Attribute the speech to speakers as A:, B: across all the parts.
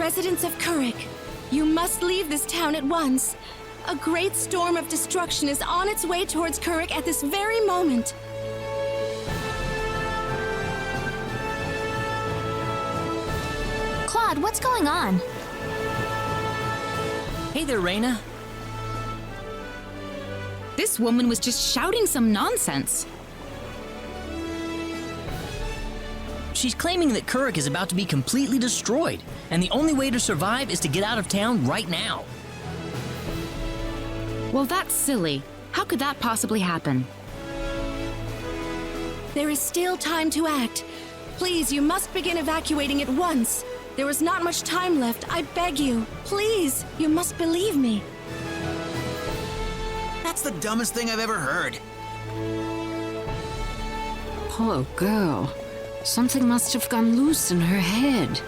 A: Residents of Kurik, you must leave this town at once. A great storm of destruction is on its way towards Kurik at this very moment.
B: Claude, what's going on?
C: Hey there, Rena.
D: This woman was just shouting some nonsense.
C: She's claiming that Kurik is about to be completely destroyed, and the only way to survive is to get out of town right now.
D: Well, that's silly. How could that possibly happen?
A: There is still time to act. Please, you must begin evacuating at once. There is not much time left, I beg you. Please, you must believe me.
E: That's the dumbest thing I've ever heard.
F: Poor girl. Something must have gone loose in her head.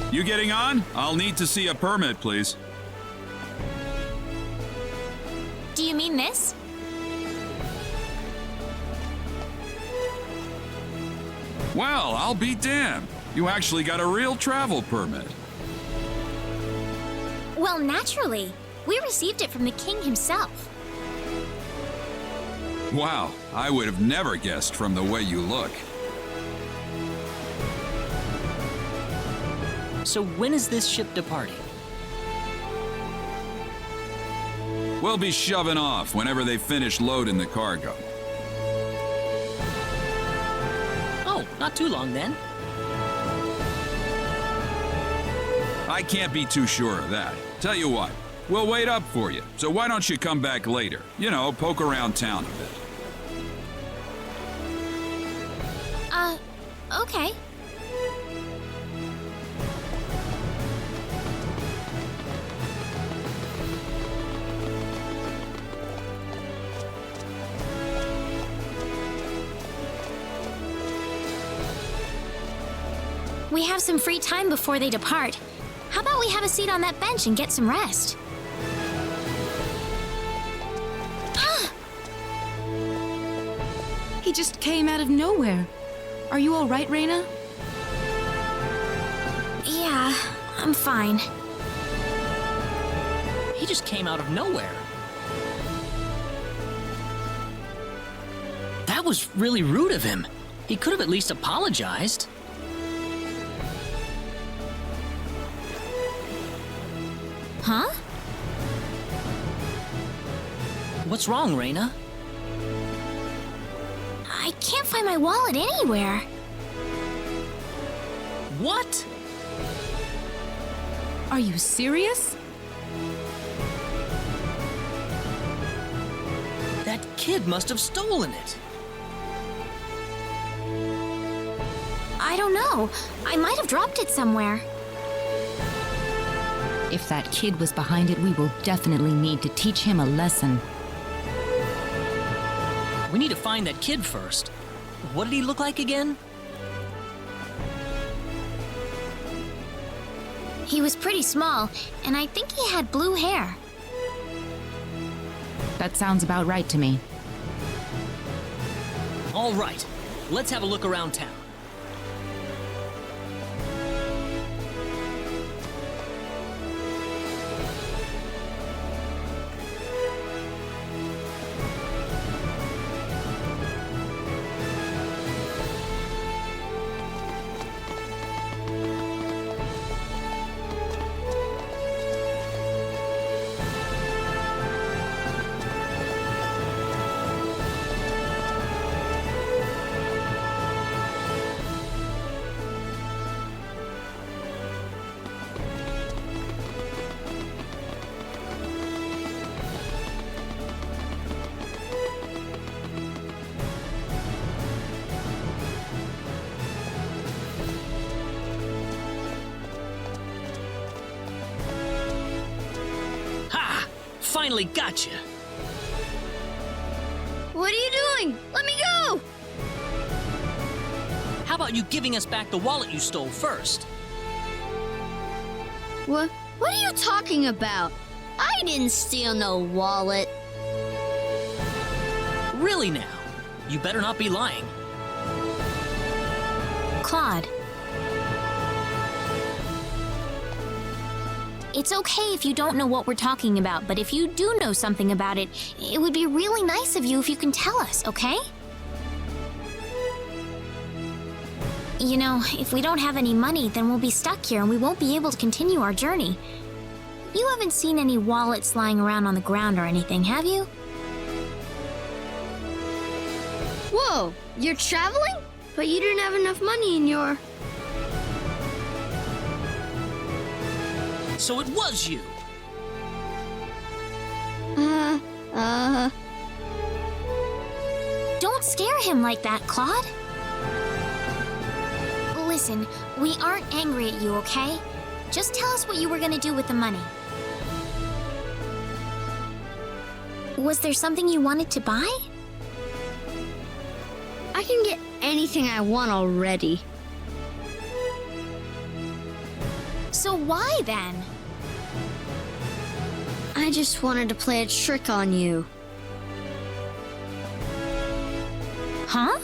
G: You getting on? I'll need to see a permit, please.
B: Do you mean this?
G: Well, I'll be damned. You actually got a real travel permit.
B: Well, naturally. We received it from the king himself.
G: Wow, I would have never guessed from the way you look.
C: So when is this ship departing?
G: We'll be shoving off whenever they finish loading the cargo.
C: Oh, not too long then.
G: I can't be too sure of that. Tell you what, we'll wait up for you. So why don't you come back later? You know, poke around town a bit.
B: Okay. We have some free time before they depart. How about we have a seat on that bench and get some rest?
D: He just came out of nowhere. Are you all right, Rena?
B: Yeah, I'm fine.
C: He just came out of nowhere. That was really rude of him. He could have at least apologized.
B: Huh?
C: What's wrong, Rena?
B: I can't find my wallet anywhere.
C: What?
D: Are you serious?
C: That kid must have stolen it.
B: I don't know. I might have dropped it somewhere.
D: If that kid was behind it, we will definitely need to teach him a lesson.
C: We need to find that kid first. What did he look like again?
B: He was pretty small, and I think he had blue hair.
D: That sounds about right to me.
C: All right, let's have a look around town. Finally gotcha!
H: What are you doing? Let me go!
C: How about you giving us back the wallet you stole first?
H: What are you talking about? I didn't steal no wallet.
C: Really now? You better not be lying.
B: Claude. It's okay if you don't know what we're talking about, but if you do know something about it, it would be really nice of you if you can tell us, okay? You know, if we don't have any money, then we'll be stuck here and we won't be able to continue our journey. You haven't seen any wallets lying around on the ground or anything, have you?
H: Whoa, you're traveling? But you didn't have enough money in your...
C: So it was you!
B: Don't scare him like that, Claude. Listen, we aren't angry at you, okay? Just tell us what you were gonna do with the money. Was there something you wanted to buy?
H: I can get anything I want already.
B: So why then?
H: I just wanted to play a trick on you.
B: Huh?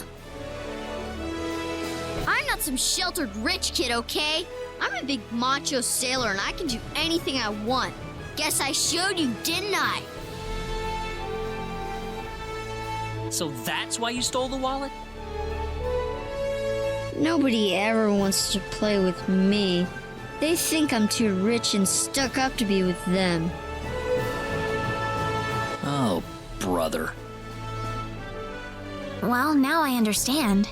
H: I'm not some sheltered rich kid, okay? I'm a big macho sailor and I can do anything I want. Guess I showed you, didn't I?
C: So that's why you stole the wallet?
H: Nobody ever wants to play with me. They think I'm too rich and stuck up to be with them.
C: Oh, brother.
B: Well, now I understand.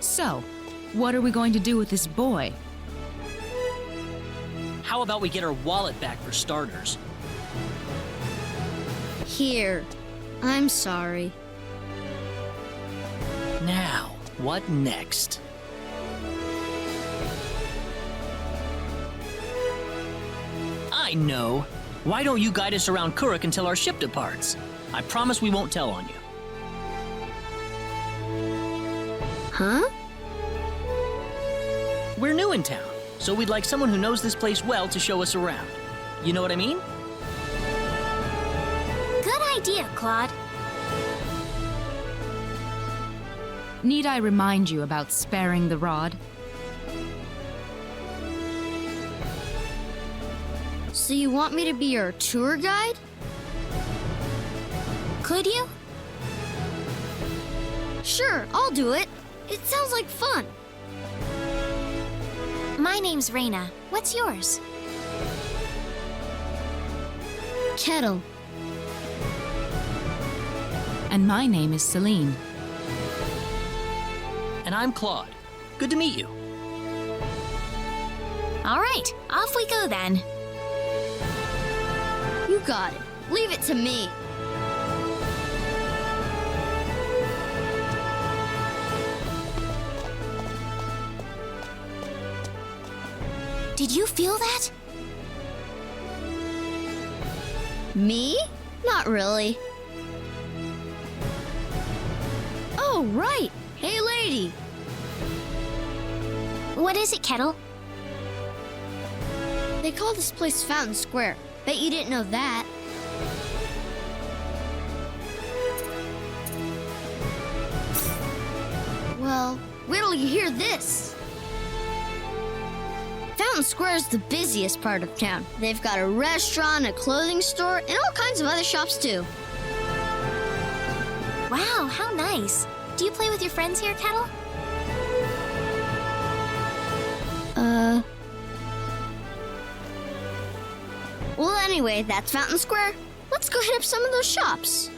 D: So, what are we going to do with this boy?
C: How about we get our wallet back for starters?
H: Here. I'm sorry.
C: Now, what next? I know. Why don't you guide us around Kurik until our ship departs? I promise we won't tell on you.
H: Huh?
C: We're new in town, so we'd like someone who knows this place well to show us around. You know what I mean?
B: Good idea, Claude.
D: Need I remind you about sparing the rod?
H: So you want me to be your tour guide?
B: Could you?
H: Sure, I'll do it. It sounds like fun.
B: My name's Rena. What's yours?
H: Kettle.
D: And my name is Celine.
C: And I'm Claude. Good to meet you.
B: All right, off we go then.
H: You got it. Leave it to me.
B: Did you feel that?
H: Me? Not really. Oh, right. Hey, lady.
B: What is it, Kettle?
H: They call this place Fountain Square. Bet you didn't know that. Well, wait till you hear this. Fountain Square is the busiest part of town. They've got a restaurant, a clothing store, and all kinds of other shops too.
B: Wow, how nice. Do you play with your friends here, Kettle?
H: Well, anyway, that's Fountain Square. Let's go hit up some of those shops.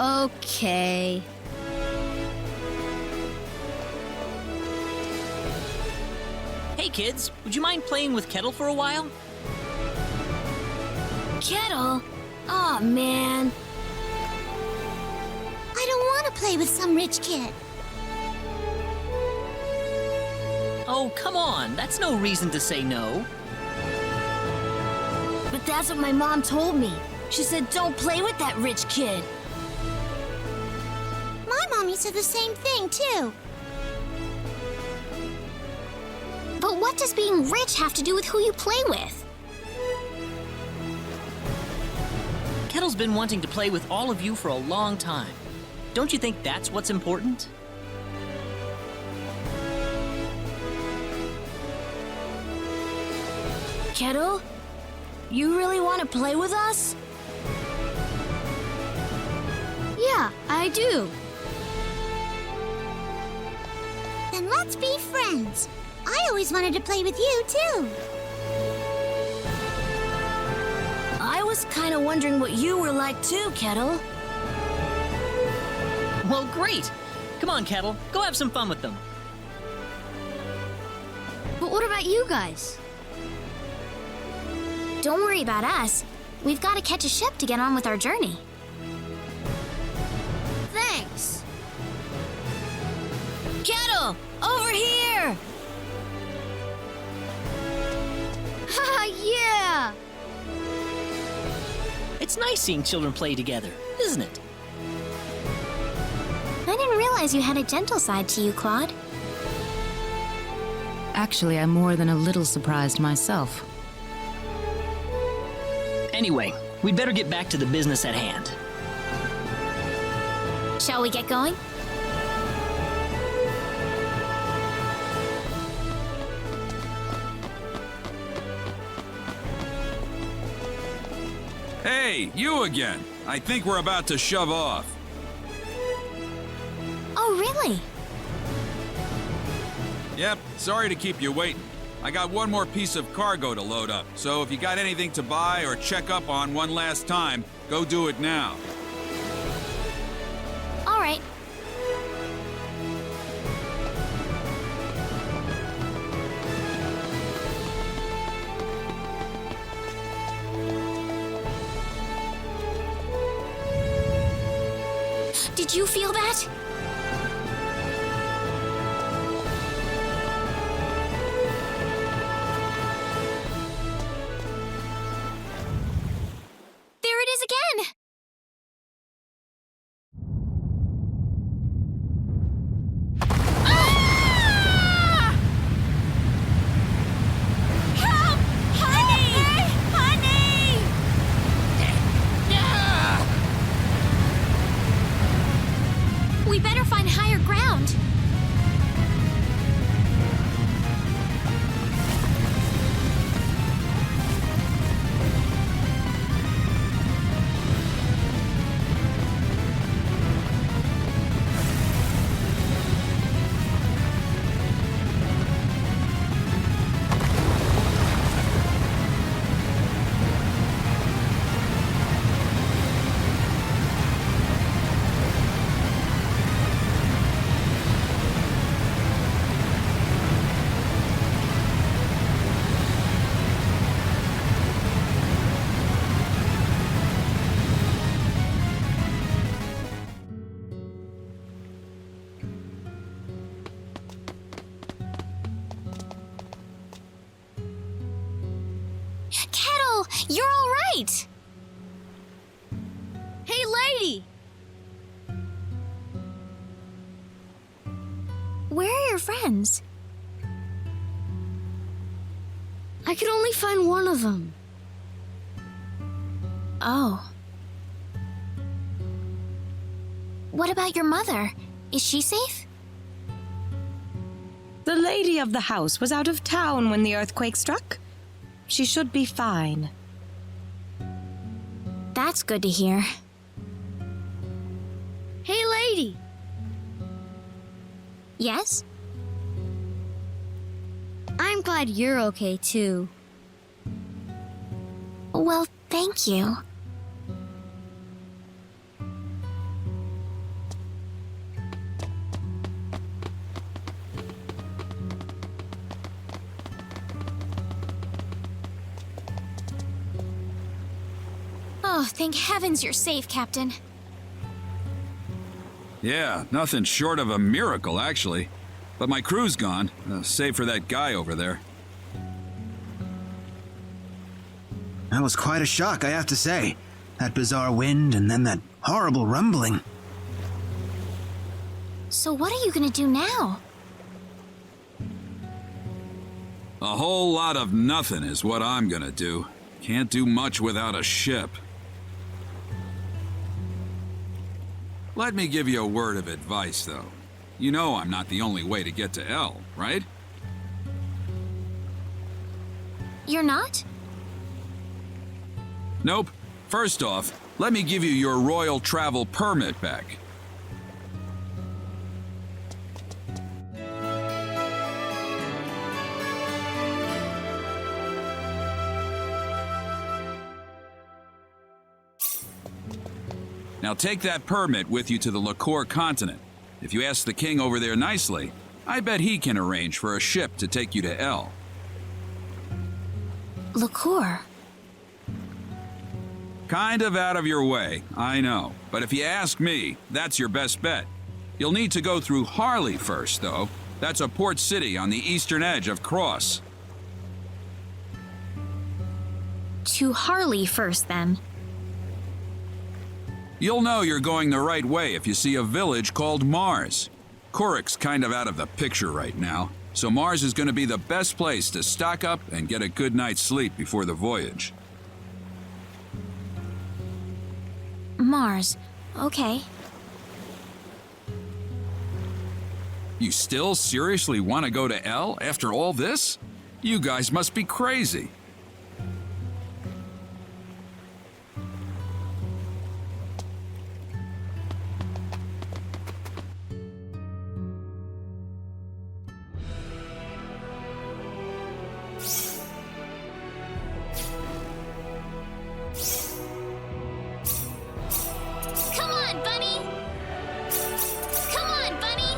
H: Okay.
C: Hey kids, would you mind playing with Kettle for a while?
B: Kettle? Aw, man. I don't want to play with some rich kid.
C: Oh, come on, that's no reason to say no.
A: But that's what my mom told me. She said don't play with that rich kid.
B: My mommy said the same thing, too. But what does being rich have to do with who you play with?
C: Kettle's been wanting to play with all of you for a long time. Don't you think that's what's important?
A: Kettle, you really want to play with us?
H: Yeah, I do.
B: Then let's be friends. I always wanted to play with you, too.
A: I was kind of wondering what you were like too, Kettle.
C: Well, great. Come on, Kettle, go have some fun with them.
H: But what about you guys?
B: Don't worry about us. We've got to catch a ship to get on with our journey.
H: Thanks.
A: Kettle, over here!
H: Haha, yeah!
C: It's nice seeing children play together, isn't it?
B: I didn't realize you had a gentle side to you, Claude.
D: Actually, I'm more than a little surprised myself.
C: Anyway, we'd better get back to the business at hand.
B: Shall we get going?
G: Hey, you again. I think we're about to shove off.
B: Oh, really?
G: Yep, sorry to keep you waiting. I got one more piece of cargo to load up, so if you got anything to buy or check up on one last time, go do it now.
B: All right. Did you feel that? There it is again! Ah! Help! Honey! Honey! We better find higher ground. Kettle, you're all right.
H: Hey, lady!
B: Where are your friends?
H: I could only find one of them.
B: Oh. What about your mother? Is she safe?
I: The lady of the house was out of town when the earthquake struck. She should be fine.
B: That's good to hear.
H: Hey, lady!
B: Yes?
H: I'm glad you're okay, too.
B: Well, thank you. thank heavens you're safe, Captain.
G: Yeah, nothing short of a miracle, actually. But my crew's gone, save for that guy over there.
E: That was quite a shock, I have to say. That bizarre wind and then that horrible rumbling.
B: So what are you gonna do now?
G: A whole lot of nothing is what I'm gonna do. Can't do much without a ship. Let me give you a word of advice, though. You know I'm not the only way to get to L, right?
B: You're not?
G: Nope. First off, let me give you your royal travel permit back. Now take that permit with you to the Liqueur continent. If you ask the king over there nicely, I bet he can arrange for a ship to take you to L.
B: Liqueur?
G: Kind of out of your way, I know. But if you ask me, that's your best bet. You'll need to go through Harley first, though. That's a port city on the eastern edge of Krosse.
B: To Harley first, then.
G: You'll know you're going the right way if you see a village called Marze. Kurik's kind of out of the picture right now, so Marze is going to be the best place to stock up and get a good night's sleep before the voyage.
B: Marze. Okay.
G: You still seriously want to go to L after all this? You guys must be crazy.
B: Come on, Bunny! Come on, Bunny!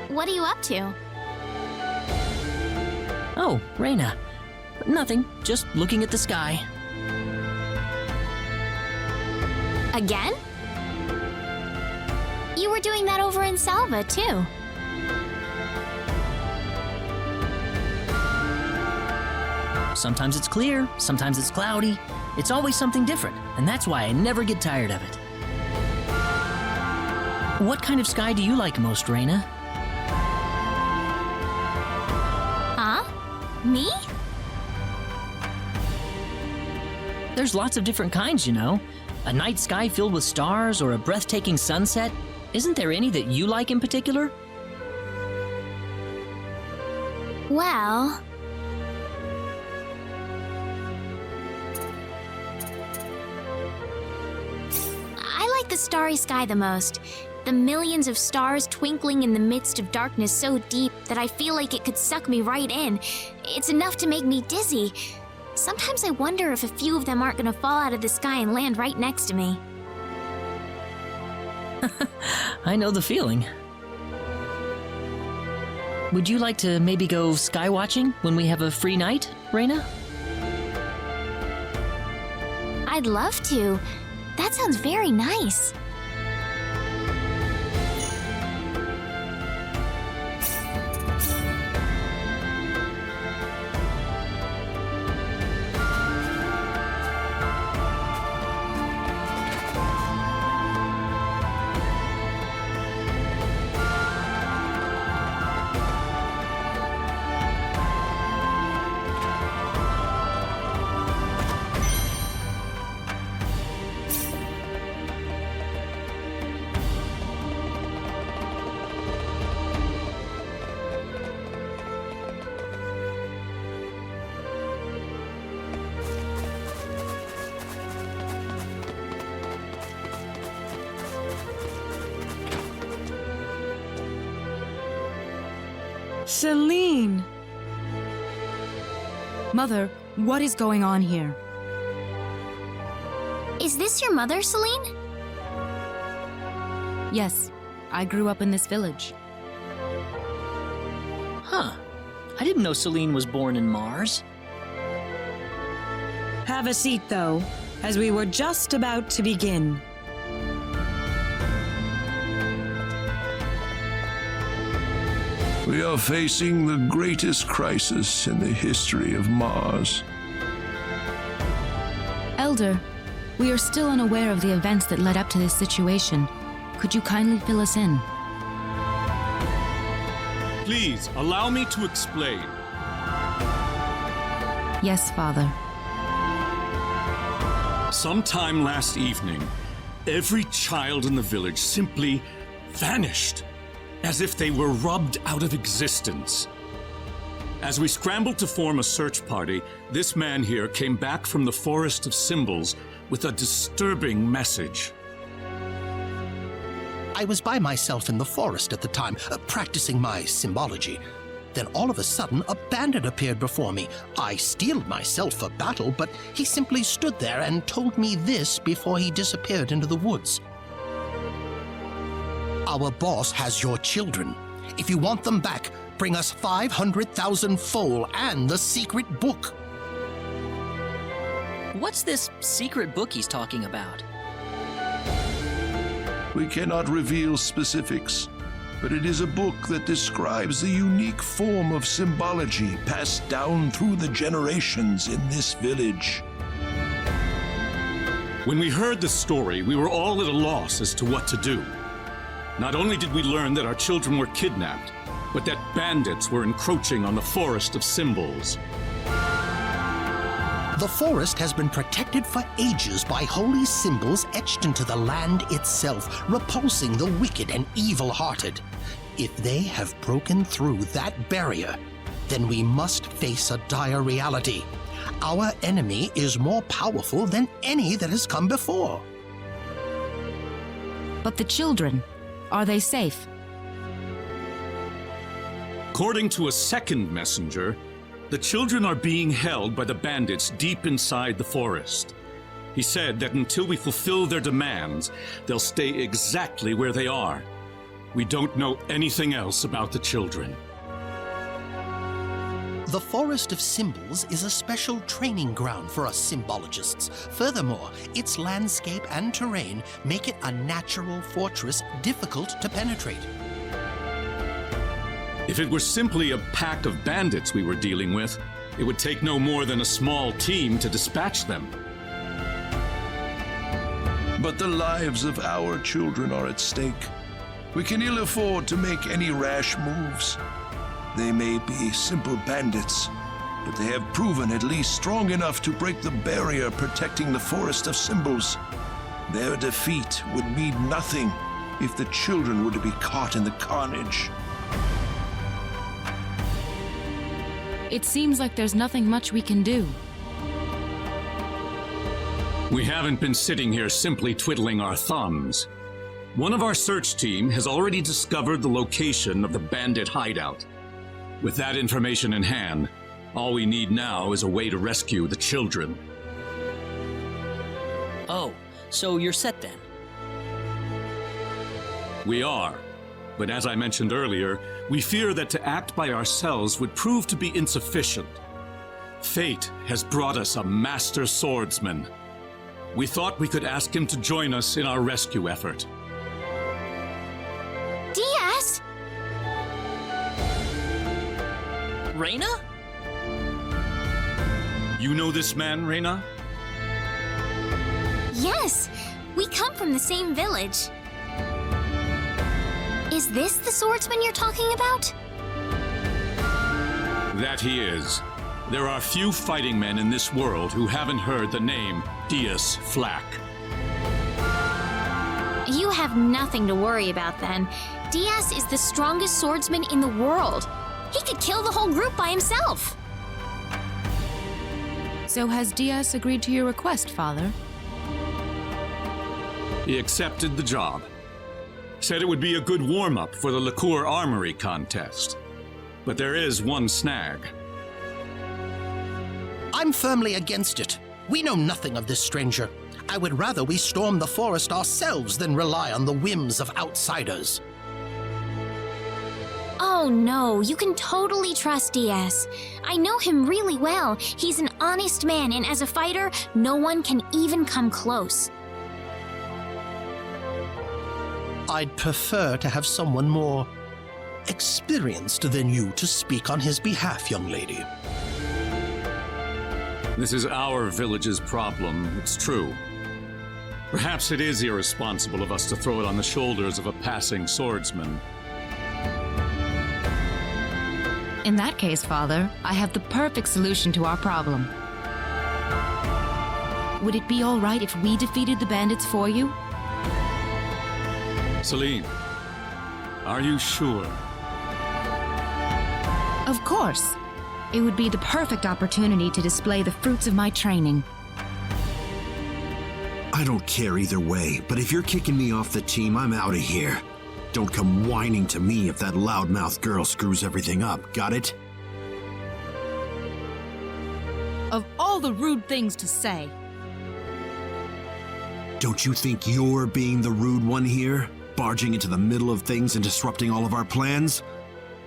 B: What are you up to?
C: Oh, Rena. Nothing, just looking at the sky.
B: Again? You were doing that over in Salva, too.
C: Sometimes it's clear, sometimes it's cloudy. It's always something different, and that's why I never get tired of it. What kind of sky do you like most, Rena?
B: Huh? Me?
C: There's lots of different kinds, you know. A night sky filled with stars or a breathtaking sunset. Isn't there any that you like in particular?
B: Well... I like the starry sky the most. The millions of stars twinkling in the midst of darkness so deep that I feel like it could suck me right in. It's enough to make me dizzy. Sometimes I wonder if a few of them aren't gonna fall out of the sky and land right next to me.
C: I know the feeling. Would you like to maybe go sky watching when we have a free night, Rena?
B: I'd love to. That sounds very nice.
F: Celine!
D: Mother, what is going on here?
B: Is this your mother, Celine?
D: Yes, I grew up in this village.
C: Huh. I didn't know Celine was born in Mars.
I: Have a seat, though, as we were just about to begin.
J: We are facing the greatest crisis in the history of Mars.
D: Elder, we are still unaware of the events that led up to this situation. Could you kindly fill us in?
K: Please, allow me to explain.
D: Yes, Father.
K: Sometime last evening, every child in the village simply vanished, as if they were rubbed out of existence. As we scrambled to form a search party, this man here came back from the Forest of Symbols with a disturbing message.
L: I was by myself in the forest at the time, practicing my symbology. Then all of a sudden, a bandit appeared before me. I steeled myself for battle, but he simply stood there and told me this before he disappeared into the woods. Our boss has your children. If you want them back, bring us 500,000 foal and the secret book.
C: What's this secret book he's talking about?
J: We cannot reveal specifics, but it is a book that describes the unique form of symbology passed down through the generations in this village.
K: When we heard the story, we were all at a loss as to what to do. Not only did we learn that our children were kidnapped, but that bandits were encroaching on the Forest of Symbols.
L: The forest has been protected for ages by holy symbols etched into the land itself, repulsing the wicked and evil-hearted. If they have broken through that barrier, then we must face a dire reality. Our enemy is more powerful than any that has come before.
D: But the children, are they safe?
K: According to a second messenger, the children are being held by the bandits deep inside the forest. He said that until we fulfill their demands, they'll stay exactly where they are. We don't know anything else about the children.
L: The Forest of Symbols is a special training ground for us symbologists. Furthermore, its landscape and terrain make it a natural fortress difficult to penetrate.
K: If it were simply a pack of bandits we were dealing with, it would take no more than a small team to dispatch them.
J: But the lives of our children are at stake. We can ill afford to make any rash moves. They may be simple bandits, but they have proven at least strong enough to break the barrier protecting the Forest of Symbols. Their defeat would mean nothing if the children were to be caught in the carnage.
D: It seems like there's nothing much we can do.
K: We haven't been sitting here simply twiddling our thumbs. One of our search team has already discovered the location of the bandit hideout. With that information in hand, all we need now is a way to rescue the children.
C: Oh, so you're set then?
K: We are. But as I mentioned earlier, we fear that to act by ourselves would prove to be insufficient. Fate has brought us a master swordsman. We thought we could ask him to join us in our rescue effort.
B: Diaz?
C: Rena?
K: You know this man, Rena?
B: Yes, we come from the same village. Is this the swordsman you're talking about?
K: That he is. There are few fighting men in this world who haven't heard the name Diaz Flack.
B: You have nothing to worry about then. Diaz is the strongest swordsman in the world. He could kill the whole group by himself.
D: So has Diaz agreed to your request, Father?
K: He accepted the job. Said it would be a good warm-up for the liqueur armory contest. But there is one snag.
L: I'm firmly against it. We know nothing of this stranger. I would rather we storm the forest ourselves than rely on the whims of outsiders.
B: Oh no, you can totally trust Diaz. I know him really well. He's an honest man, and as a fighter, no one can even come close.
L: I'd prefer to have someone more experienced than you to speak on his behalf, young lady.
K: This is our village's problem, it's true. Perhaps it is irresponsible of us to throw it on the shoulders of a passing swordsman.
D: In that case, Father, I have the perfect solution to our problem. Would it be all right if we defeated the bandits for you?
K: Celine, are you sure?
D: Of course. It would be the perfect opportunity to display the fruits of my training.
M: I don't care either way, but if you're kicking me off the team, I'm out of here. Don't come whining to me if that loudmouth girl screws everything up, got it?
D: Of all the rude things to say.
M: Don't you think you're being the rude one here? Barging into the middle of things and disrupting all of our plans?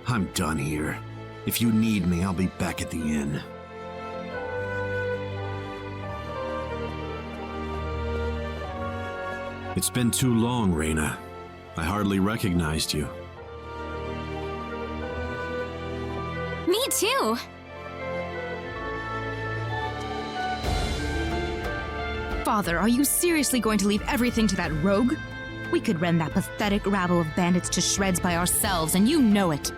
M: I'm done here. If you need me, I'll be back at the inn. It's been too long, Rena. I hardly recognized you.
B: Me too.
D: Father, are you seriously going to leave everything to that rogue? We could rend that pathetic rabble of bandits to shreds by ourselves, and you know it.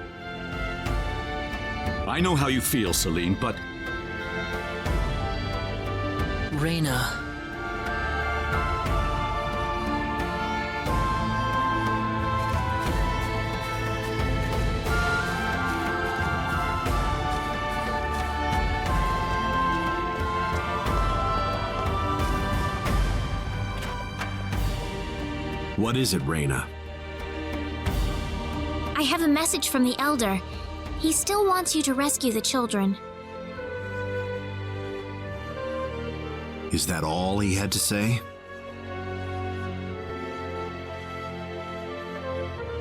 K: I know how you feel, Celine, but...
C: Rena.
M: What is it, Rena?
B: I have a message from the Elder. He still wants you to rescue the children.
M: Is that all he had to say?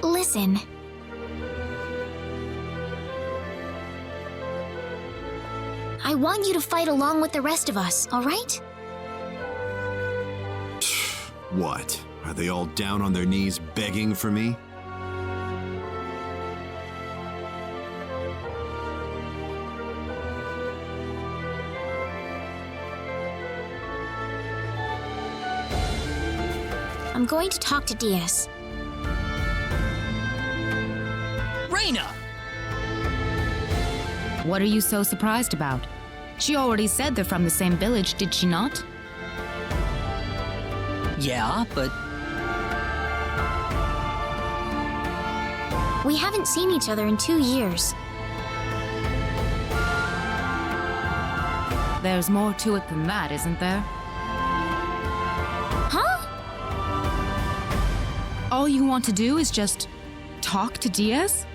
B: Listen. I want you to fight along with the rest of us, all right?
M: What? Are they all down on their knees begging for me?
B: I'm going to talk to Diaz.
C: Rena!
D: What are you so surprised about? She already said they're from the same village, did she not?
C: Yeah, but
B: We haven't seen each other in 2 years.
D: There's more to it than that, isn't there?
B: Huh?
D: All you want to do is just talk to Diaz?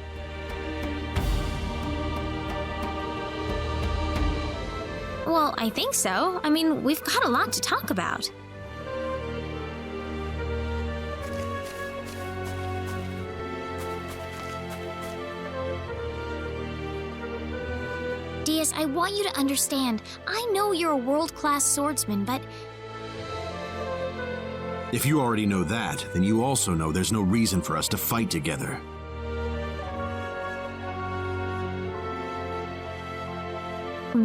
B: Well, I think so. I mean, we've got a lot to talk about. Diaz, I want you to understand. I know you're a world-class swordsman, but
M: If you already know that, then you also know there's no reason for us to fight together.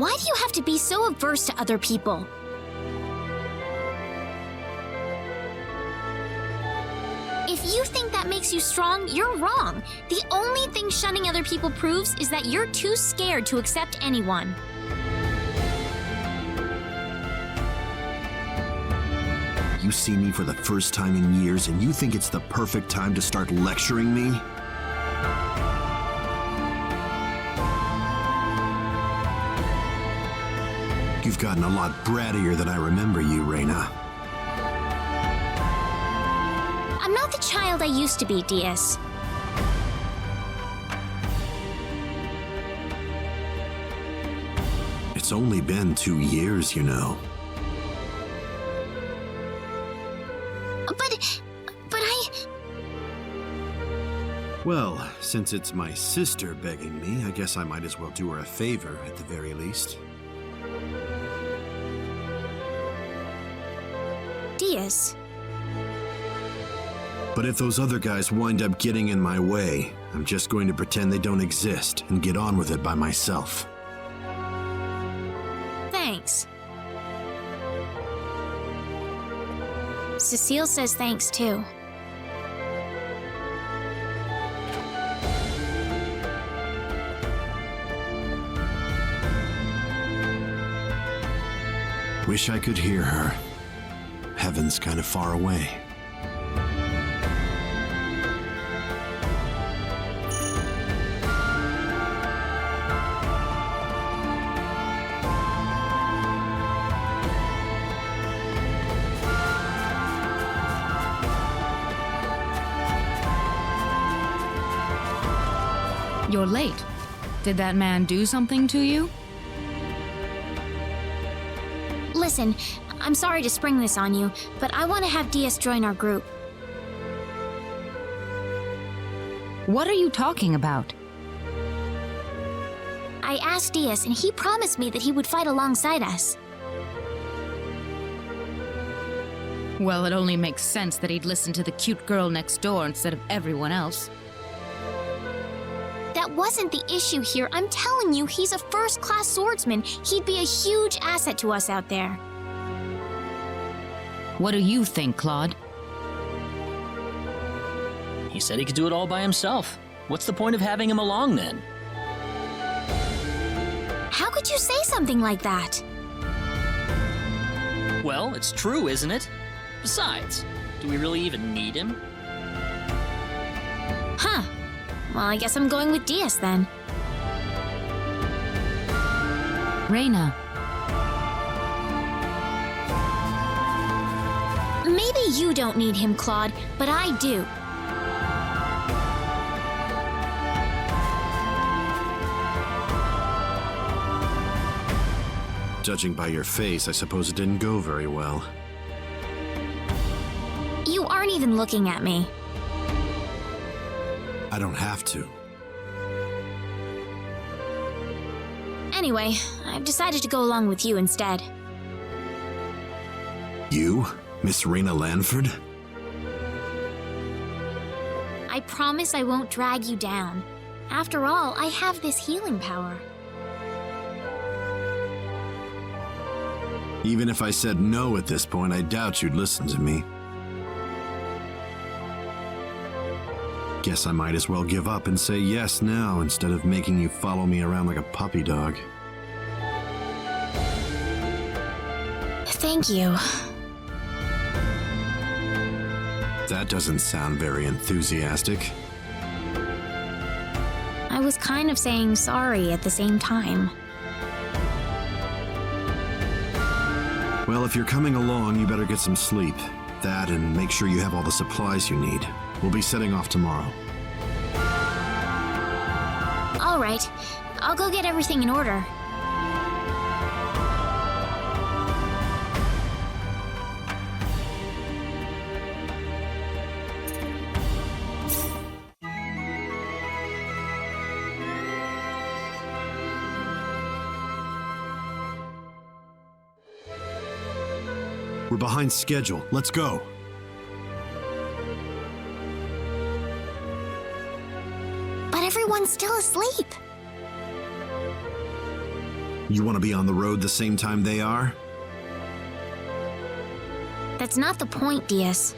B: why do you have to be so averse to other people? If you think that makes you strong, you're wrong. The only thing shunning other people proves is that you're too scared to accept anyone.
M: You see me for the first time in years, and you think it's the perfect time to start lecturing me? You've gotten a lot brattier than I remember you, Rena.
B: I'm not the child I used to be, Diaz.
M: It's only been 2 years, you know.
B: But I...
M: Well, since it's my sister begging me, I guess I might as well do her a favor at the very least.
B: Diaz.
M: But if those other guys wind up getting in my way, I'm just going to pretend they don't exist and get on with it by myself.
B: Thanks. Cecile says thanks, too.
M: Wish I could hear her. Heaven's kind of far away.
D: You're late. Did that man do something to you?
B: Listen, I'm sorry to spring this on you, but I want to have Diaz join our group.
D: What are you talking about?
B: I asked Diaz, and he promised me that he would fight alongside us.
D: Well, it only makes sense that he'd listen to the cute girl next door instead of everyone else.
B: That wasn't the issue here. I'm telling you, he's a first-class swordsman. He'd be a huge asset to us out there.
D: What do you think, Claude?
C: He said he could do it all by himself. What's the point of having him along then?
B: How could you say something like that?
C: Well, it's true, isn't it? Besides, do we really even need him?
B: Huh. Well, I guess I'm going with Diaz then.
D: Rena.
B: Maybe you don't need him, Claude, but I do.
M: Judging by your face, I suppose it didn't go very well.
B: You aren't even looking at me.
M: I don't have to.
B: Anyway, I've decided to go along with you instead.
M: You? Miss Rena Lanford?
B: I promise I won't drag you down. After all, I have this healing power.
M: Even if I said no at this point, I doubt you'd listen to me. Guess I might as well give up and say yes now instead of making you follow me around like a puppy dog.
B: Thank you.
M: That doesn't sound very enthusiastic.
B: I was kind of saying sorry at the same time.
M: Well, if you're coming along, you better get some sleep. That and make sure you have all the supplies you need. We'll be setting off tomorrow.
B: All right. I'll go get everything in order.
M: We're behind schedule. Let's go.
B: But everyone's still asleep.
M: You want to be on the road the same time they are?
B: That's not the point, Diaz.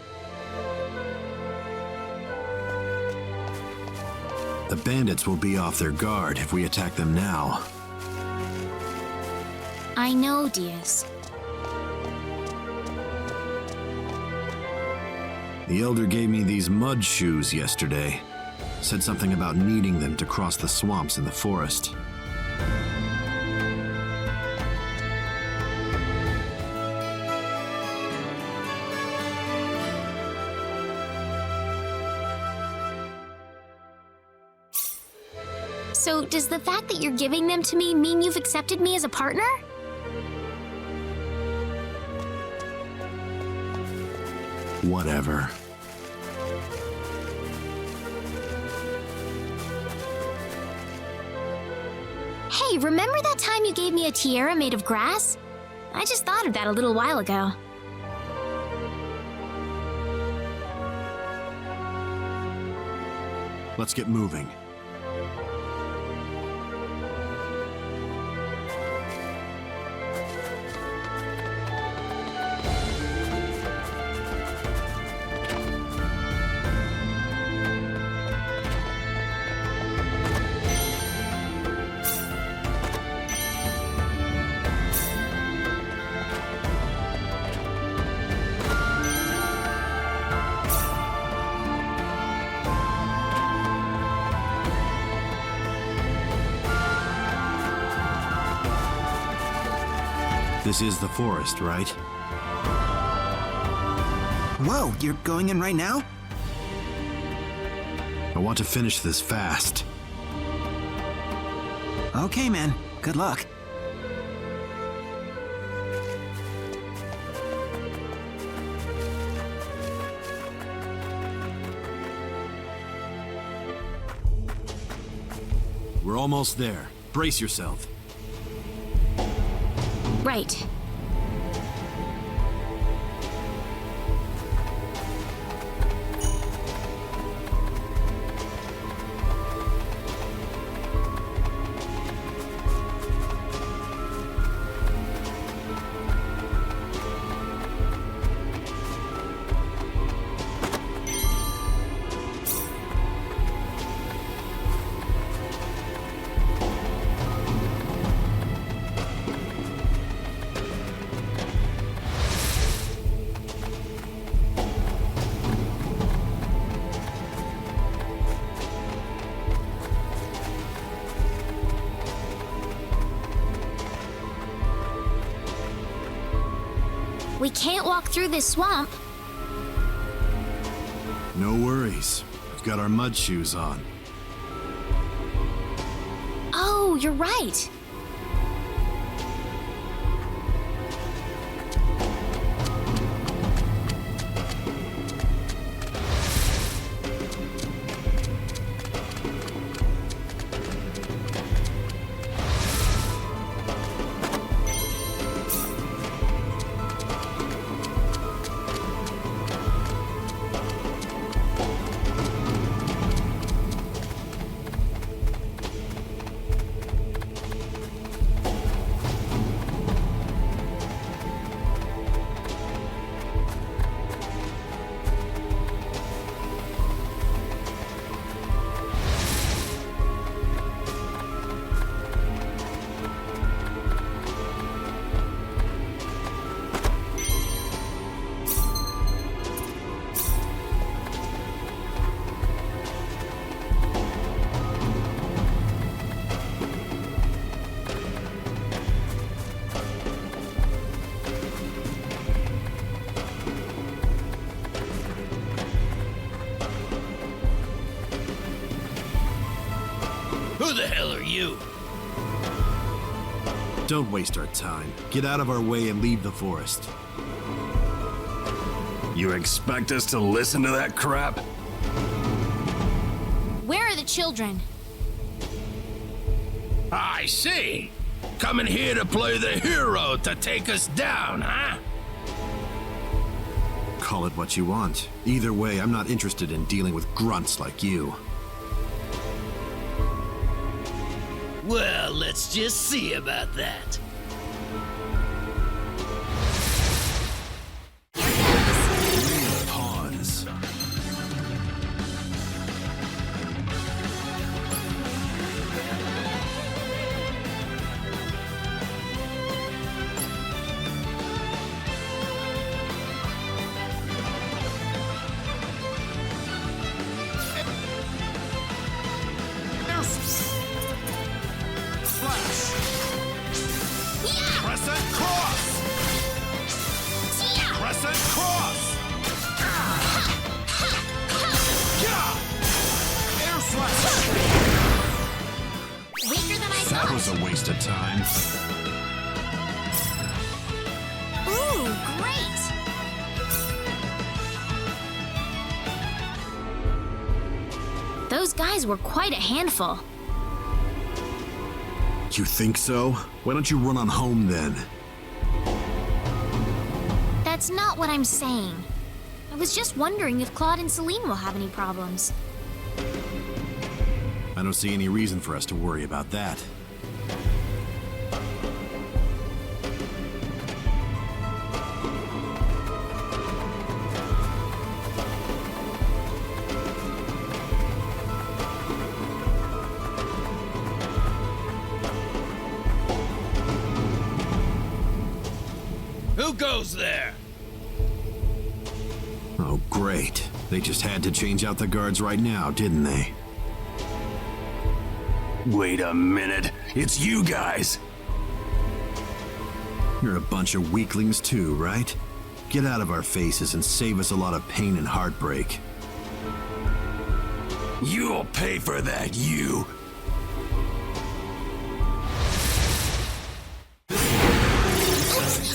M: The bandits will be off their guard if we attack them now.
B: I know, Diaz.
M: The Elder gave me these mud shoes yesterday. Said something about needing them to cross the swamps in the forest.
B: So, does the fact that you're giving them to me mean you've accepted me as a partner?
M: Whatever.
B: Hey, remember that time you gave me a tiara made of grass? I just thought of that a little while ago.
M: Let's get moving. This is the forest, right?
E: Whoa, you're going in right now?
M: I want to finish this fast.
E: Okay, man. Good luck.
M: We're almost there. Brace yourself.
B: Right. We can't walk through this swamp.
M: No worries. We've got our mud shoes on.
B: Oh, you're right.
L: Who the hell are you?
M: Don't waste our time. Get out of our way and leave the forest.
J: You expect us to listen to that crap?
B: Where are the children?
L: I see. Coming here to play the hero to take us down, huh?
M: Call it what you want. Either way, I'm not interested in dealing with grunts like you.
N: Well, let's just see about that.
M: Pawns.
J: Crescent cross! Crescent cross! Air slash!
B: Weaker than I
M: That
B: thought.
M: was a waste of time.
B: Ooh, great! Those guys were quite a handful.
M: You think so? Why don't you run on home then?
B: That's not what I'm saying. I was just wondering if Claude and Celine will have any problems.
M: I don't see any reason for us to worry about that.
N: Who goes there?
M: Oh, great. They just had to change out the guards right now, didn't they?
K: Wait a minute. It's you guys.
M: You're a bunch of weaklings too, right? Get out of our faces and save us a lot of pain and heartbreak.
K: You'll pay for that, you.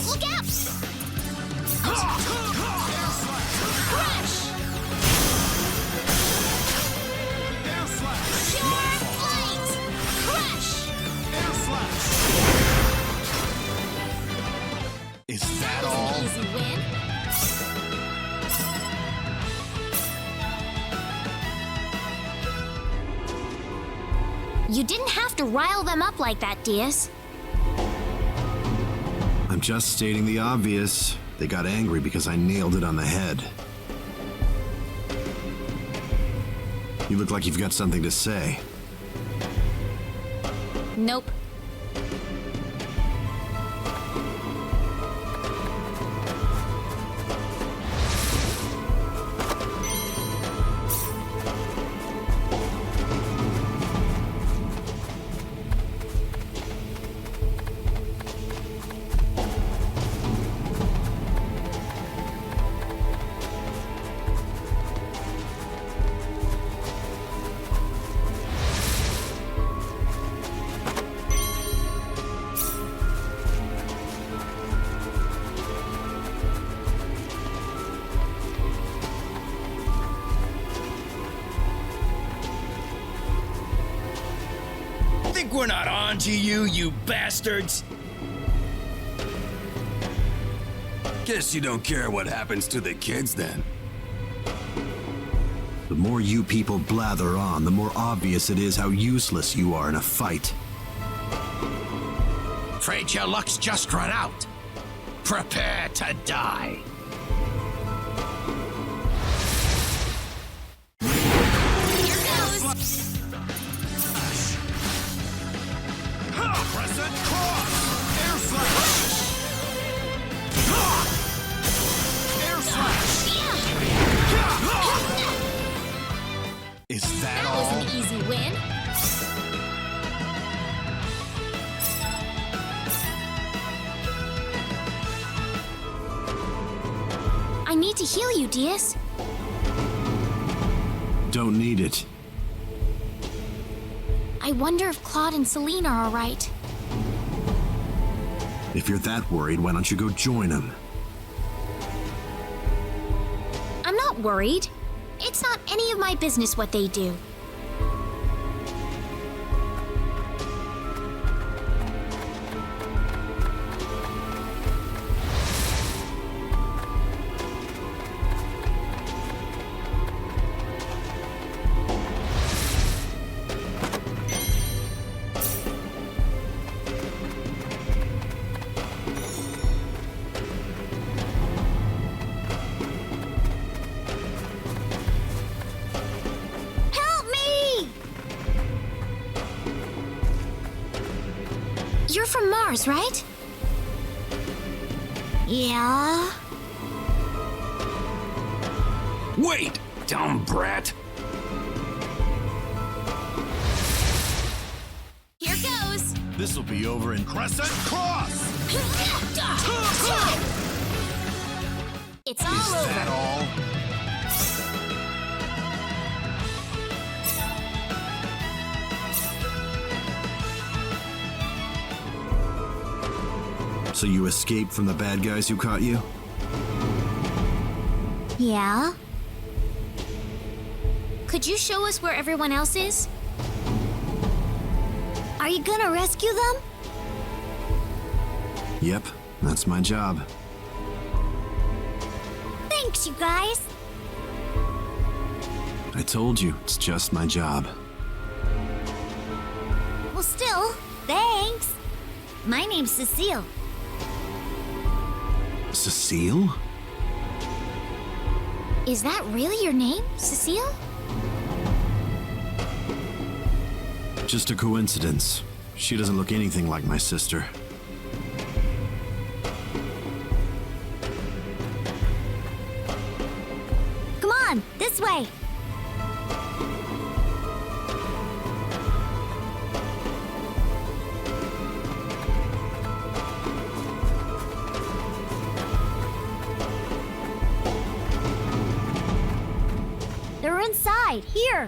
B: Look out! Crush!
J: Air slash!
B: Pure flight! Crush!
J: Air slash!
L: Is that
B: That was
L: all?
B: an easy win. You didn't have to rile them up like that, Diaz.
M: I'm just stating the obvious. They got angry because I nailed it on the head. You look like you've got something to say.
B: Nope.
N: Think we're not on to you, you bastards?
K: Guess you don't care what happens to the kids then.
M: The more you people blather on, the more obvious it is how useless you are in a fight.
L: Afraid your luck's just run out. Prepare to die.
B: Here goes.
J: Crescent cross! Air slash! Air slash!
L: Is that
B: That
L: all?
B: was an easy win. I need to heal you, Diaz.
M: Don't need it.
B: I wonder if Claude and Celine are all right.
M: If you're that worried, why don't you go join them?
B: I'm not worried. It's not any of my business what they do. You're from Mars, right?
H: Yeah?
K: Wait, dumb brat.
B: Here goes!
M: This'll be over in Crescent Cross!
B: It's all over.
M: That all? So you escaped from the bad guys who caught you?
B: Yeah? Could you show us where everyone else is?
H: Are you gonna rescue them?
M: Yep, that's my job.
H: Thanks, you guys.
M: I told you, it's just my job.
H: Well, still, thanks. My name's Cecile.
M: Cecile?
B: Is that really your name, Cecile?
M: Just a coincidence. She doesn't look anything like my sister.
H: Come on, this way. They're inside, here.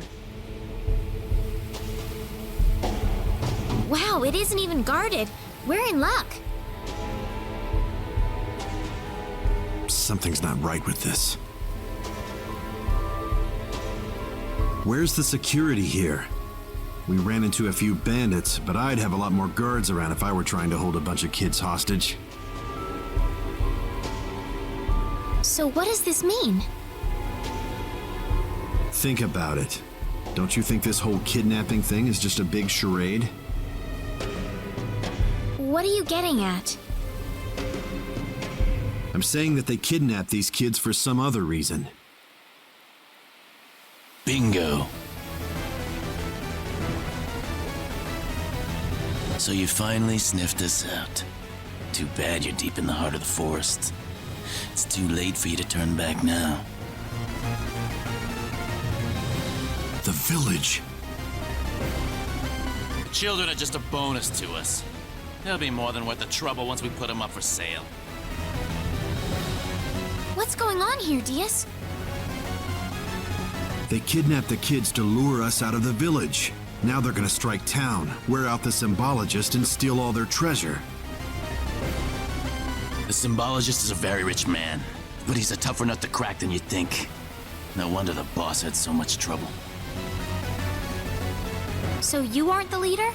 B: Wow, it isn't even guarded. We're in luck.
M: Something's not right with this. Where's the security here? We ran into a few bandits, but I'd have a lot more guards around if I were trying to hold a bunch of kids hostage.
B: So what does this mean?
M: Think about it. Don't you think this whole kidnapping thing is just a big charade?
B: What are you getting at?
M: I'm saying that they kidnapped these kids for some other reason.
N: Bingo. So you finally sniffed us out. Too bad you're deep in the heart of the forest. It's too late for you to turn back now.
M: The village.
O: The children are just a bonus to us. They'll be more than worth the trouble once we put them up for sale.
B: What's going on here, Diaz?
M: They kidnapped the kids to lure us out of the village. Now they're gonna strike town, wear out the symbologist, and steal all their treasure.
N: The symbologist is a very rich man, but he's a tougher nut to crack than you'd think. No wonder the boss had so much trouble.
B: So you aren't the leader?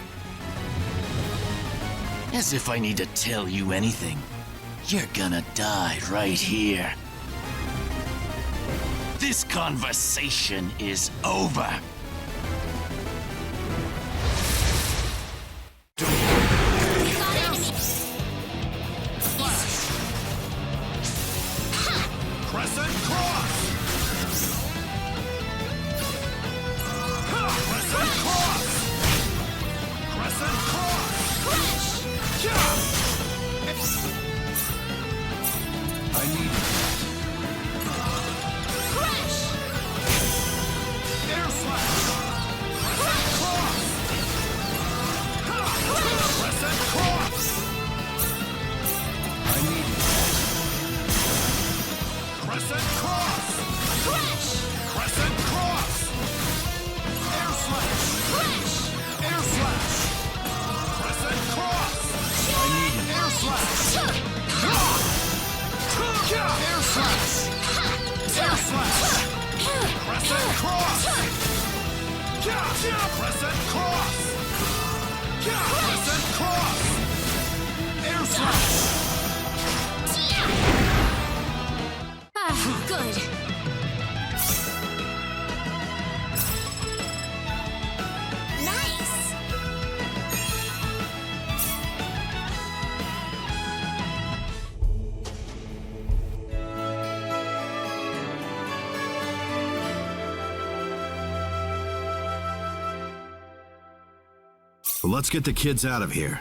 N: As if I need to tell you anything. You're gonna die right here. This conversation is over.
J: Crescent Cross! Crescent Cross! Crescent Cross! I need it.
H: Crash!
J: Air slash! Crescent Cross! Crescent Cross! I need it. Crescent Cross!
H: Crash!
J: Crescent Cross! Air slash!
H: Crash!
J: Air slash! Crescent Cross! I need it. Air slash! Air slash! Air slash! Crescent Cross! Crescent Cross! Crescent Cross! Air slash!
B: Ah, good. Nice!
M: Well, let's get the kids out of here.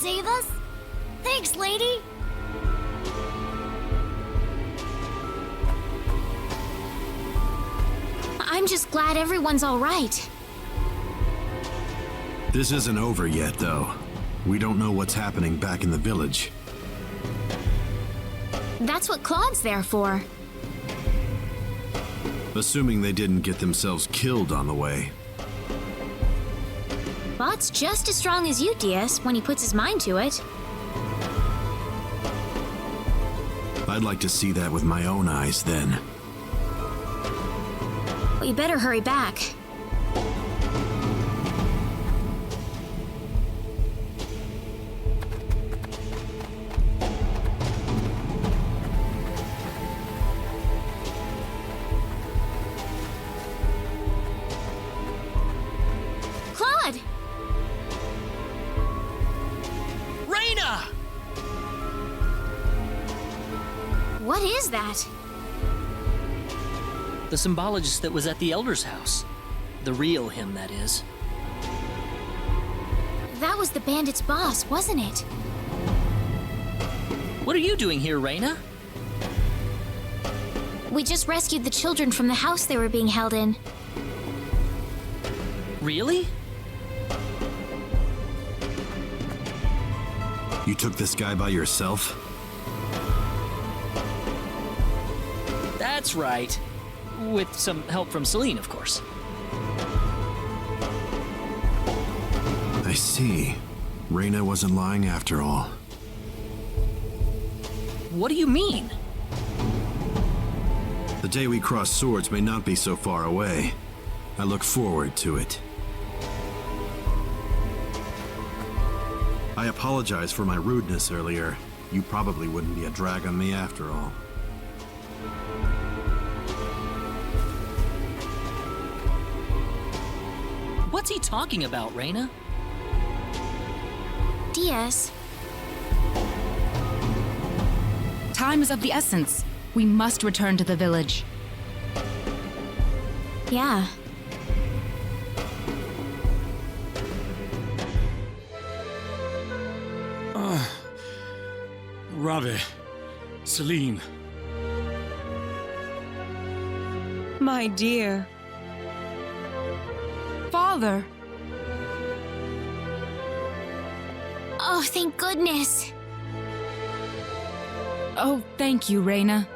B: save us? Thanks, lady. I'm just glad everyone's all right.
M: This isn't over yet, though. We don't know what's happening back in the village.
B: That's what Claude's there for.
M: Assuming they didn't get themselves killed on the way.
B: Claude's just as strong as you, Diaz, when he puts his mind to it.
M: I'd like to see that with my own eyes, then.
B: But you better hurry back. Claude!
C: Rena!
B: What is that?
C: The symbologist that was at the Elder's house. The real him, that is.
B: That was the bandit's boss, wasn't it?
C: What are you doing here, Rena?
B: We just rescued the children from the house they were being held in.
C: Really?
M: You took this guy by yourself?
C: That's right. With some help from Celine, of course.
M: I see. Rena wasn't lying after all.
C: What do you mean?
M: The day we cross swords may not be so far away. I look forward to it. I apologize for my rudeness earlier. You probably wouldn't be a drag on me after all.
C: What's he talking about, Rena?
B: Diaz.
D: Time is of the essence. We must return to the village.
B: Yeah.
K: Rave. Celine.
I: My dear.
D: Father!
B: Oh, thank goodness.
D: Oh, thank you, Rena.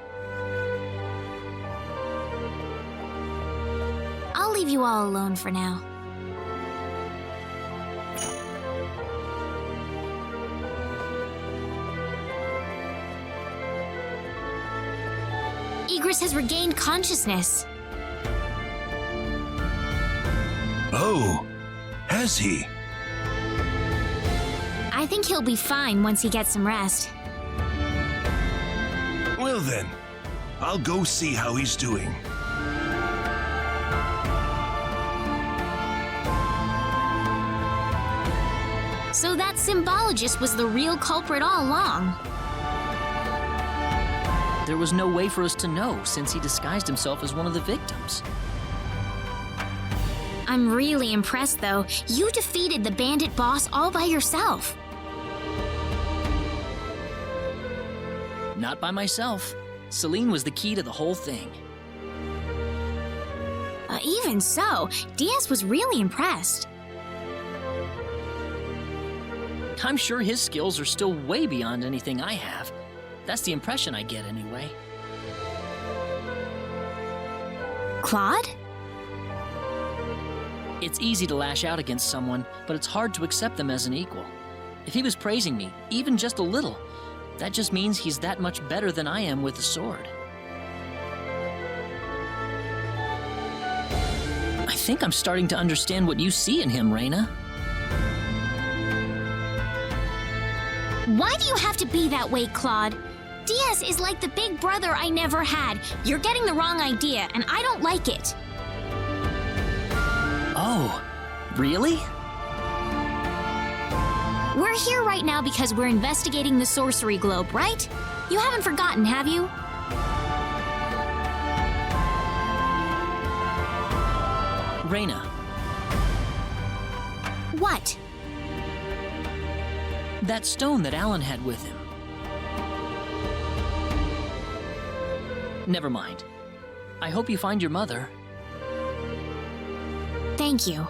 B: I'll leave you all alone for now. Igris has regained consciousness.
J: Oh, has he?
B: I think he'll be fine once he gets some rest.
J: Well then, I'll go see how he's doing.
B: So that symbologist was the real culprit all along.
C: There was no way for us to know since he disguised himself as one of the victims.
B: I'm really impressed, though. You defeated the bandit boss all by yourself.
C: Not by myself. Celine was the key to the whole thing.
B: Even so, Diaz was really impressed.
C: I'm sure his skills are still way beyond anything I have. That's the impression I get, anyway.
B: Claude?
C: It's easy to lash out against someone, but it's hard to accept them as an equal. If he was praising me, even just a little, that just means he's that much better than I am with a sword. I think I'm starting to understand what you see in him, Rena.
B: Why do you have to be that way, Claude? Diaz is like the big brother I never had. You're getting the wrong idea, and I don't like it.
C: Oh, really?
B: We're here right now because we're investigating the sorcery globe, right? You haven't forgotten, have you?
C: Rena,
B: What?
C: That stone that Alan had with him. Never mind. I hope you find your mother.
B: Thank you.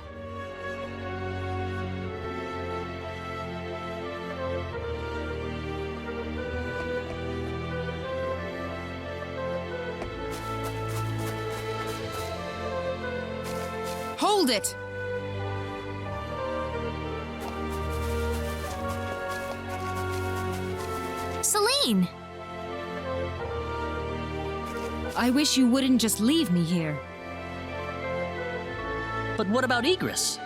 D: Hold it!
B: Celine!
D: I wish you wouldn't just leave me here.
C: But what about Egress?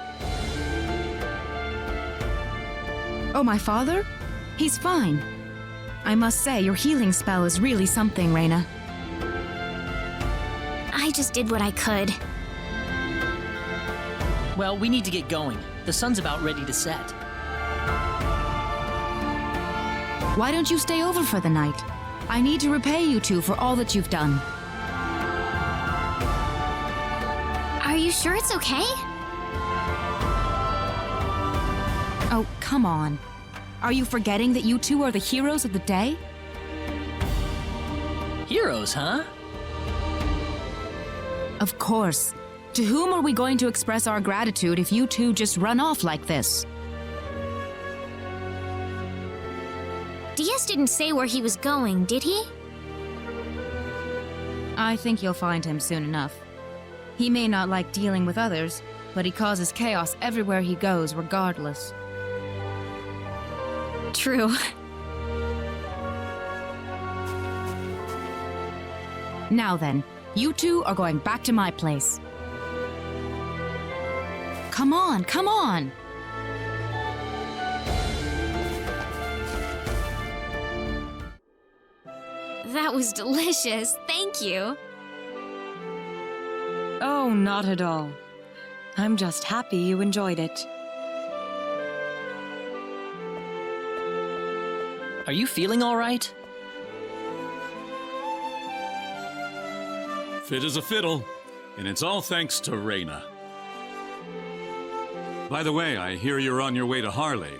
D: Oh, my father? He's fine. I must say, your healing spell is really something, Rena.
B: I just did what I could.
C: Well, we need to get going. The sun's about ready to set.
D: Why don't you stay over for the night? I need to repay you two for all that you've done.
B: Are you sure it's okay?
D: Oh, come on. Are you forgetting that you two are the heroes of the day?
C: Heroes, huh?
D: Of course. To whom are we going to express our gratitude if you two just run off like this?
B: Diaz didn't say where he was going, did he?
D: I think you'll find him soon enough. He may not like dealing with others, but he causes chaos everywhere he goes, regardless.
B: True.
D: Now then, you two are going back to my place. Come on, come on!
B: That was delicious. Thank you.
I: Oh, not at all. I'm just happy you enjoyed it.
C: Are you feeling all right?
K: Fit as a fiddle, and it's all thanks to Rena. By the way, I hear you're on your way to Harley.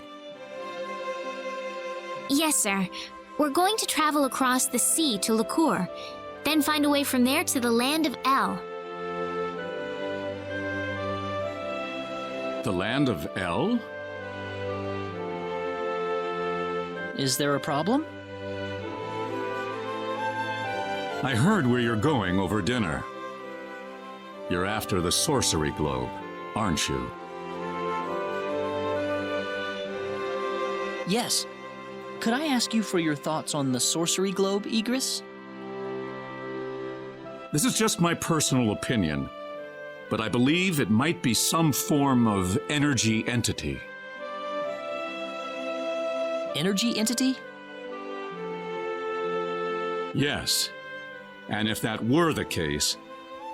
B: Yes, sir. We're going to travel across the sea to Liqueur, then find a way from there to the land of El.
K: The land of El?
C: Is there a problem?
K: I heard where you're going over dinner. You're after the sorcery globe, aren't you?
C: Yes. Could I ask you for your thoughts on the sorcery globe, Egress?
K: This is just my personal opinion, but I believe it might be some form of energy entity.
C: Energy entity?
K: Yes. And if that were the case,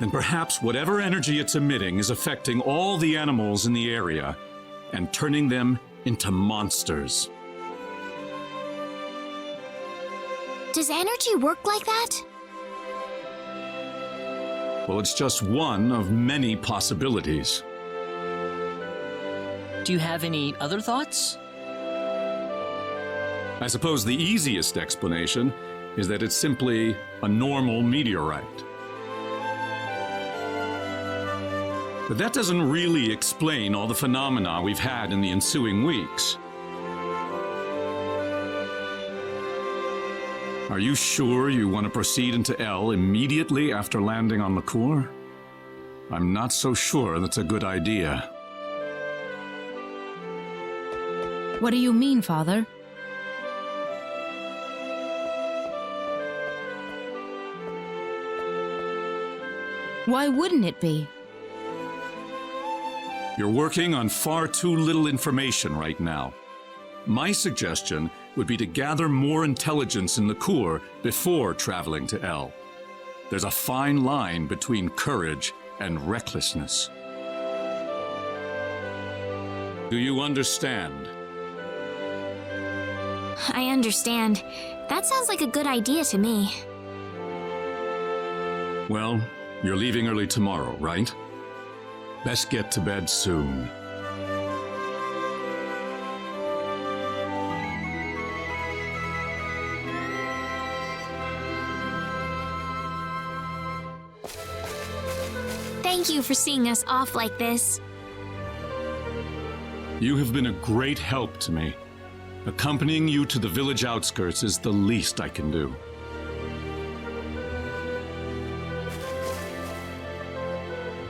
K: then perhaps whatever energy it's emitting is affecting all the animals in the area and turning them into monsters.
B: Does energy work like that?
K: Well, it's just one of many possibilities.
C: Do you have any other thoughts?
K: I suppose the easiest explanation is that it's simply a normal meteorite. But that doesn't really explain all the phenomena we've had in the ensuing weeks. Are you sure you want to proceed into El immediately after landing on Liqueur? I'm not so sure that's a good idea.
D: What do you mean, Father? Why wouldn't it be?
K: You're working on far too little information right now. My suggestion would be to gather more intelligence in Liqueur before traveling to El. There's a fine line between courage and recklessness. Do you understand?
B: I understand. That sounds like a good idea to me.
K: Well, you're leaving early tomorrow, right? Best get to bed soon.
B: Thank you for seeing us off like this.
K: You have been a great help to me. Accompanying you to the village outskirts is the least I can do.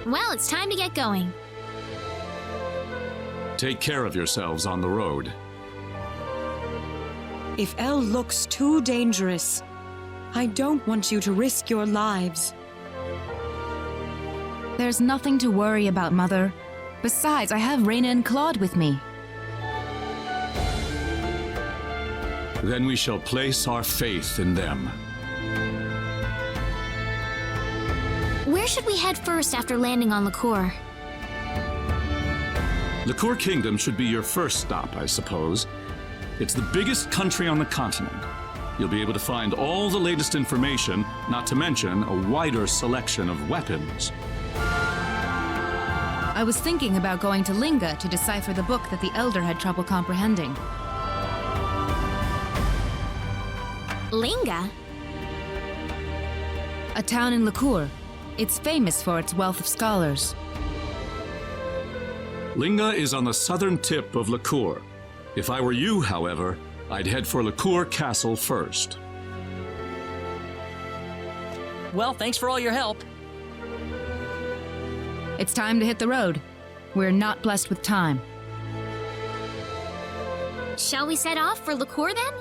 B: Well, it's time to get going.
K: Take care of yourselves on the road.
I: If Elle looks too dangerous, I don't want you to risk your lives.
D: There's nothing to worry about, Mother. Besides, I have Rena and Claude with me.
K: Then we shall place our faith in them.
B: Where should we head first after landing on Liqueur?
K: Liqueur Kingdom should be your first stop, I suppose. It's the biggest country on the continent. You'll be able to find all the latest information, not to mention a wider selection of weapons.
D: I was thinking about going to Linga to decipher the book that the Elder had trouble comprehending.
B: Linga?
D: A town in Liqueur. It's famous for its wealth of scholars.
K: Linga is on the southern tip of Liqueur. If I were you, however, I'd head for Liqueur Castle first.
C: Well, thanks for all your help.
D: It's time to hit the road. We're not blessed with time.
B: Shall we set off for Liqueur then?